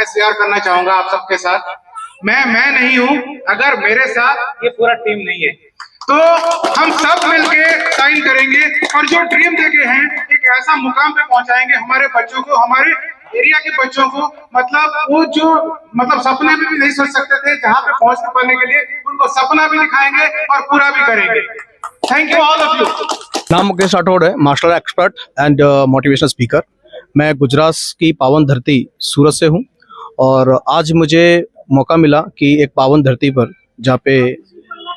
मैं शेयर करना चाहूंगा आप सबके साथ। मैं नहीं हूं अगर मेरे साथ ये पूरा टीम नहीं है, तो हम सब मिलके साइन करेंगे और जो ड्रीम देके हैं एक ऐसा मुकाम पे पहुंचाएंगे हमारे बच्चों को, हमारे एरिया के बच्चों को। मतलब वो जो सपने में भी नहीं सोच सकते थे जहां पे पहुंच पाने के लिए, उनको सपना भी दिखाएंगे और पूरा भी करेंगे। Thank you all of you. नाम मुकेश राठौड़ है, martial expert and motivational speaker. मैं गुजरात की पावन धरती सूरत से हूं और आज मुझे मौका मिला कि एक पावन धरती पर, जहाँ पे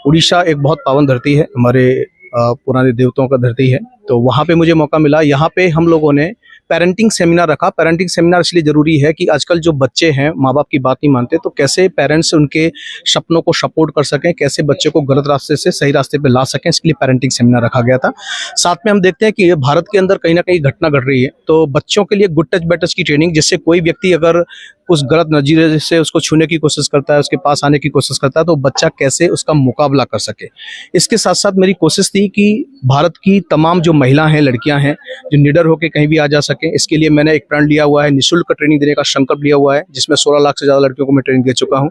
उड़ीसा एक बहुत पावन धरती है, हमारे पुराने देवताओं का धरती है, तो वहाँ पे मुझे मौका मिला। यहाँ पे हम लोगों ने पेरेंटिंग सेमिनार रखा। पेरेंटिंग सेमिनार इसलिए जरूरी है कि आजकल जो बच्चे हैं माँ बाप की बात नहीं मानते, तो कैसे पेरेंट्स उनके सपनों को सपोर्ट कर सकें, कैसे बच्चे को गलत रास्ते से सही रास्ते पे ला सकें, इसके लिए पेरेंटिंग सेमिनार रखा गया था। साथ में हम देखते हैं कि भारत के अंदर कहीं ना कहीं घटना घट रही है, तो बच्चों के लिए गुड टच बैड टच की ट्रेनिंग, जिससे कोई व्यक्ति अगर उस गलत नजरिए से उसको छूने की कोशिश करता है, उसके पास आने की कोशिश करता है, तो बच्चा कैसे उसका मुकाबला कर सके। इसके साथ साथ मेरी कोशिश थी कि भारत की तमाम जो महिला हैं, लड़कियां हैं, जो निडर होकर कहीं भी आ जा सके। इसके लिए मैंने एक प्रण लिया हुआ है, निःशुल्क ट्रेनिंग देने का संकल्प लिया हुआ है, जिसमें 16 लाख से ज्यादा लड़कियों को मैं ट्रेनिंग दे चुका हूं।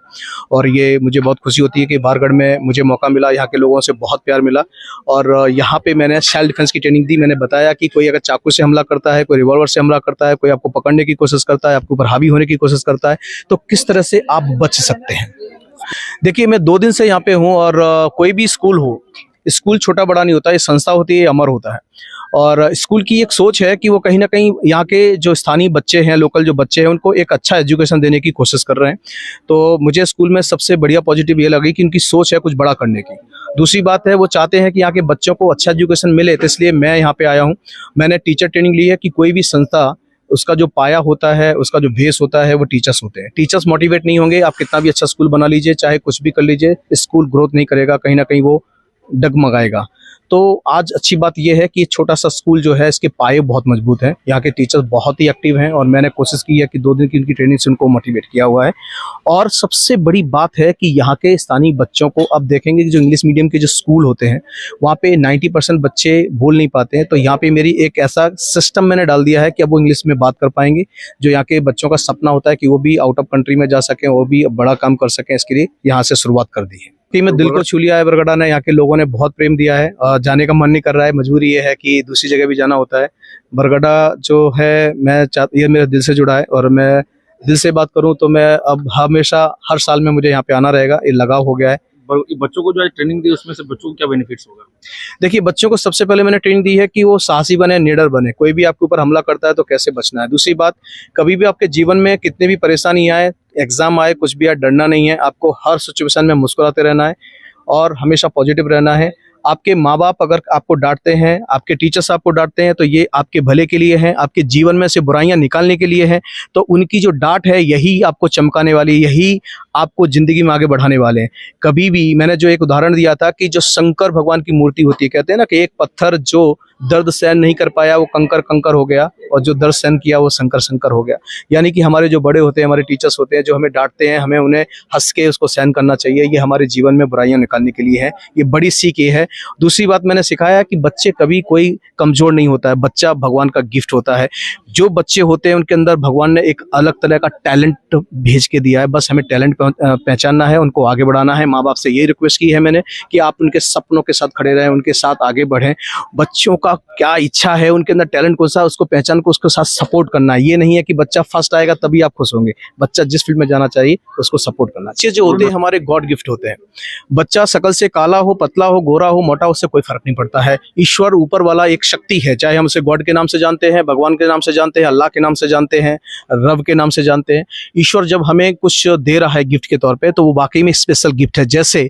और ये मुझे बहुत खुशी होती है कि बारगढ़ में मुझे मौका मिला, यहाँ के लोगों से बहुत प्यार मिला। और यहाँ पे मैंने सेल्फ डिफेंस की ट्रेनिंग दी। मैंने बताया कि कोई अगर चाकू से हमला करता है, कोई रिवॉल्वर से हमला करता है, कोई आपको पकड़ने की कोशिश करता है, आपके ऊपर हावी होने की कोशिश करता है, तो किस तरह से आप बच सकते हैं। देखिए, मैं 2 दिन से यहाँ पे हूँ और कोई भी स्कूल हो, स्कूल छोटा बड़ा नहीं होता, ये संस्था होती है, अमर होता है। और स्कूल की एक सोच है कि वो कहीं ना कहीं यहाँ के जो स्थानीय बच्चे हैं, लोकल जो बच्चे हैं, उनको एक अच्छा एजुकेशन देने की कोशिश कर रहे हैं। तो मुझे स्कूल में सबसे बढ़िया पॉजिटिव ये लगी कि उनकी सोच है कुछ बड़ा करने की। दूसरी बात है, वो चाहते हैं कि यहाँ के बच्चों को अच्छा एजुकेशन मिले, तो इसलिए मैं यहाँ पे आया हूँ। मैंने टीचर ट्रेनिंग ली है कि कोई भी संस्था, उसका जो पाया होता है, उसका जो बेस होता है, वो टीचर्स होते हैं। टीचर्स मोटिवेट नहीं होंगे, आप कितना भी अच्छा स्कूल बना लीजिए, चाहे कुछ भी कर लीजिए, स्कूल ग्रोथ नहीं करेगा, कहीं ना कहीं वो डगमगाएगा। तो आज अच्छी बात यह है कि छोटा सा स्कूल जो है, इसके पाए बहुत मजबूत हैं, यहाँ के टीचर्स बहुत ही एक्टिव हैं और मैंने कोशिश की है कि 2 दिन की उनकी ट्रेनिंग से उनको मोटिवेट किया हुआ है। और सबसे बड़ी बात है कि यहाँ के स्थानीय बच्चों को, अब देखेंगे कि जो इंग्लिश मीडियम के जो स्कूल होते हैं, वहाँ पे 90% बच्चे बोल नहीं पाते हैं, तो यहाँ पे मेरी एक ऐसा सिस्टम मैंने डाल दिया है कि अब वो इंग्लिश में बात कर पाएंगे। जो यहाँ के बच्चों का सपना होता है कि वो भी आउट ऑफ कंट्री में जा सकें, वो भी बड़ा काम कर सकें, इसके लिए यहाँ से शुरुआत कर दी है। में दिल को छू लिया है बरगढ़ा ने, यहाँ के लोगों ने बहुत प्रेम दिया है। जाने का मन नहीं कर रहा है, मजबूरी ये है कि दूसरी जगह भी जाना होता है। बरगढ़ा जो है, ये मेरे दिल से जुड़ा है और मैं दिल से बात करूं तो मैं अब हमेशा हर साल में मुझे यहाँ पे आना रहेगा, ये लगाव हो गया है। बच्चों को जो ट्रेनिंग दी, उसमें से बच्चों को क्या बेनिफिट्स होगा? देखिए, बच्चों को सबसे पहले मैंने ट्रेनिंग दी है कि वो साहसी बने, निडर बने। कोई भी आपके ऊपर हमला करता है तो कैसे बचना है। दूसरी बात, कभी भी आपके जीवन में कितनी भी परेशानी आए, एग्जाम आए, कुछ भी आए, डरना नहीं है। आपको हर सिचुएशन में मुस्कुराते रहना है और हमेशा पॉजिटिव रहना है। आपके माँ बाप अगर आपको डांटते हैं, आपके टीचर्स आपको डांटते हैं, तो ये आपके भले के लिए है, आपके जीवन में से बुराइयां निकालने के लिए है। तो उनकी जो डांट है, यही आपको चमकाने वाली, यही आपको जिंदगी में आगे बढ़ाने वाले हैं। कभी भी, मैंने जो एक उदाहरण दिया था कि जो शंकर भगवान की मूर्ति होती है, कहते हैं ना कि एक पत्थर जो दर्द सहन नहीं कर पाया वो कंकर कंकर हो गया, और जो दर्द सहन किया वो शंकर शंकर हो गया। यानी कि हमारे जो बड़े होते हैं, हमारे टीचर्स होते हैं, जो हमें डांटते हैं, हमें उन्हें हंस के उसको सहन करना चाहिए। ये हमारे जीवन में बुराइयां निकालने के लिए है। ये बड़ी सीख ये है। दूसरी बात, मैंने सिखाया कि बच्चे कभी कोई कमजोर नहीं होता है, बच्चा भगवान का गिफ्ट होता है। जो बच्चे होते हैं उनके अंदर भगवान ने एक अलग तरह का टैलेंट भेज के दिया है, बस हमें टैलेंट पहचानना है, उनको आगे बढ़ाना है। माँ बाप से यही रिक्वेस्ट की है मैंने कि आप उनके सपनों के साथ खड़े रहें, उनके साथ आगे बढ़ें। बच्चों का क्या इच्छा है, उनके अंदर टैलेंट कौन सा, उसको पहचान को उसके साथ सपोर्ट करना है। ये नहीं है कि बच्चा फर्स्ट आएगा तभी आप खुश होंगे। बच्चा जिस फील्ड में जाना चाहिए उसको सपोर्ट करना। अच्छे जो होते हैं हमारे गॉड गिफ्ट होते हैं। बच्चा शकल से काला हो, पतला हो, गोरा हो, मोटा, उससे कोई फर्क नहीं पड़ता है। ईश्वर ऊपर वाला एक शक्ति है, चाहे हम उसे गॉड के नाम से जानते हैं, भगवान के नाम से जानते हैं, अल्लाह के नाम से जानते हैं, रब के नाम से जानते हैं। ईश्वर जब हमें कुछ दे रहा है गिफ्ट के तौर पे, तो वो वाकई में स्पेशल गिफ्ट है। जैसे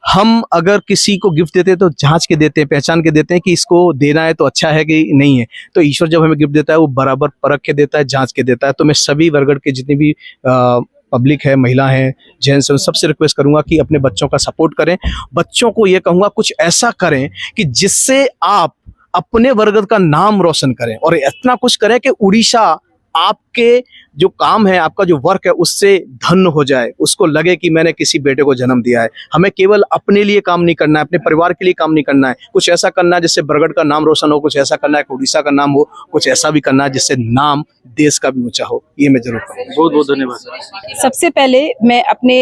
हम अगर किसी को गिफ्ट देते हैं तो जांच के देते हैं, पहचान के देते हैं कि इसको देना है तो अच्छा है कि नहीं है। तो ईश्वर जब हमें गिफ्ट देता है वो बराबर परख के देता है, जांच के देता है। तो मैं सभी बरगढ़ के जितनी भी पब्लिक है, महिला है, जेंट्स है, सबसे रिक्वेस्ट करूंगा कि अपने बच्चों का सपोर्ट करें। बच्चों को ये कहूंगा कुछ ऐसा करें कि जिससे आप अपने बरगढ़ का नाम रोशन करें, और इतना कुछ करें कि उड़ीसा आपके जो काम है, आपका जो वर्क है, उससे धन्य हो जाए, उसको लगे कि मैंने किसी बेटे को जन्म दिया है। हमें केवल अपने लिए काम नहीं करना है, अपने परिवार के लिए काम नहीं करना है, कुछ ऐसा करना है जिससे बरगढ़ का नाम रोशन हो, कुछ ऐसा करना है कि उड़ीसा का नाम हो, कुछ ऐसा भी करना है जिससे नाम देश का भी ऊंचा हो। ये मैं जरूर करूँगा। बहुत बहुत धन्यवाद सर। सबसे पहले मैं अपने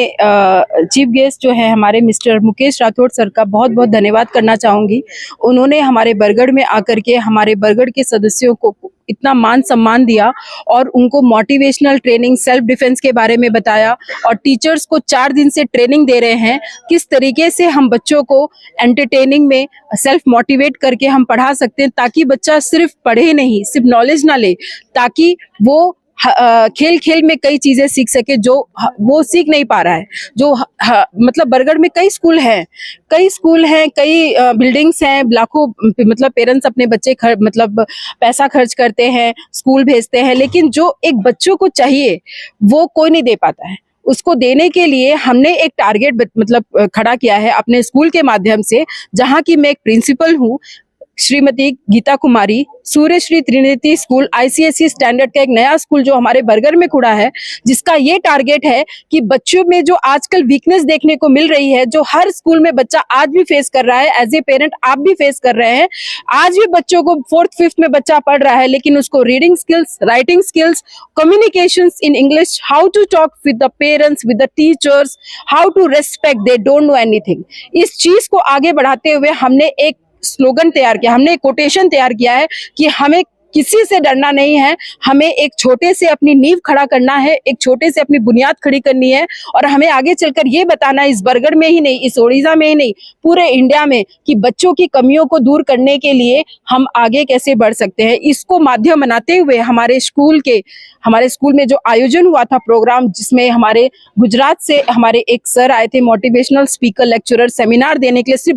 चीफ गेस्ट जो है हमारे मिस्टर मुकेश राठौड़ सर का बहुत बहुत धन्यवाद करना चाहूँगी। उन्होंने हमारे बरगढ़ में आकर के हमारे बरगढ़ के सदस्यों को इतना मान सम्मान दिया और उनको मोटिवेशनल ट्रेनिंग, सेल्फ डिफेंस के बारे में बताया और टीचर्स को 4 दिन से ट्रेनिंग दे रहे हैं किस तरीके से हम बच्चों को एंटरटेनिंग में सेल्फ मोटिवेट करके हम पढ़ा सकते हैं, ताकि बच्चा सिर्फ पढ़े नहीं, सिर्फ नॉलेज ना ले, ताकि वो खेल खेल में कई चीजें सीख सके जो वो सीख नहीं पा रहा है। जो मतलब बरगढ़ में कई स्कूल हैं, कई बिल्डिंग्स हैं, लाखों मतलब पेरेंट्स अपने बच्चे मतलब पैसा खर्च करते हैं, स्कूल भेजते हैं, लेकिन जो एक बच्चों को चाहिए वो कोई नहीं दे पाता है। उसको देने के लिए हमने एक टारगेट मतलब खड़ा किया है अपने स्कूल के माध्यम से, जहाँ की मैं एक प्रिंसिपल हूँ। श्रीमती गीता कुमारी सूर्य श्री त्रिनिधि स्कूल ICSE स्टैंडर्ड का एक नया स्कूल जो हमारे बरगढ़ में खुला है, जिसका ये टारगेट है कि बच्चों में जो आजकल वीकनेस देखने को मिल रही है, जो हर स्कूल में बच्चा आज भी फेस कर रहा है, एज ए पेरेंट आप भी फेस कर रहे हैं। आज भी बच्चों को 4th 5th में बच्चा पढ़ रहा है, लेकिन उसको reading skills, writing skills, communication in English, how to talk with the parents, with the teachers, how to respect, they don't know anything. इस चीज को आगे बढ़ाते हुए हमने एक स्लोगन तैयार किया, हमने एक कोटेशन तैयार किया है कि हमें किसी से डरना नहीं है, हमें एक छोटे से अपनी नींव खड़ा करना है, एक छोटे से अपनी बुनियाद खड़ी करनी है और हमें आगे चलकर ये बताना है, इस बरगढ़ में ही नहीं, इस उड़ीसा में ही नहीं, पूरे इंडिया में, कि बच्चों की कमियों को दूर करने के लिए हम आगे कैसे बढ़ सकते हैं। इसको माध्यम बनाते हुए हमारे स्कूल में जो आयोजन हुआ था प्रोग्राम, जिसमें हमारे गुजरात से हमारे एक सर आए थे, मोटिवेशनल स्पीकर, लेक्चरर, सेमिनार देने के लिए सिर्फ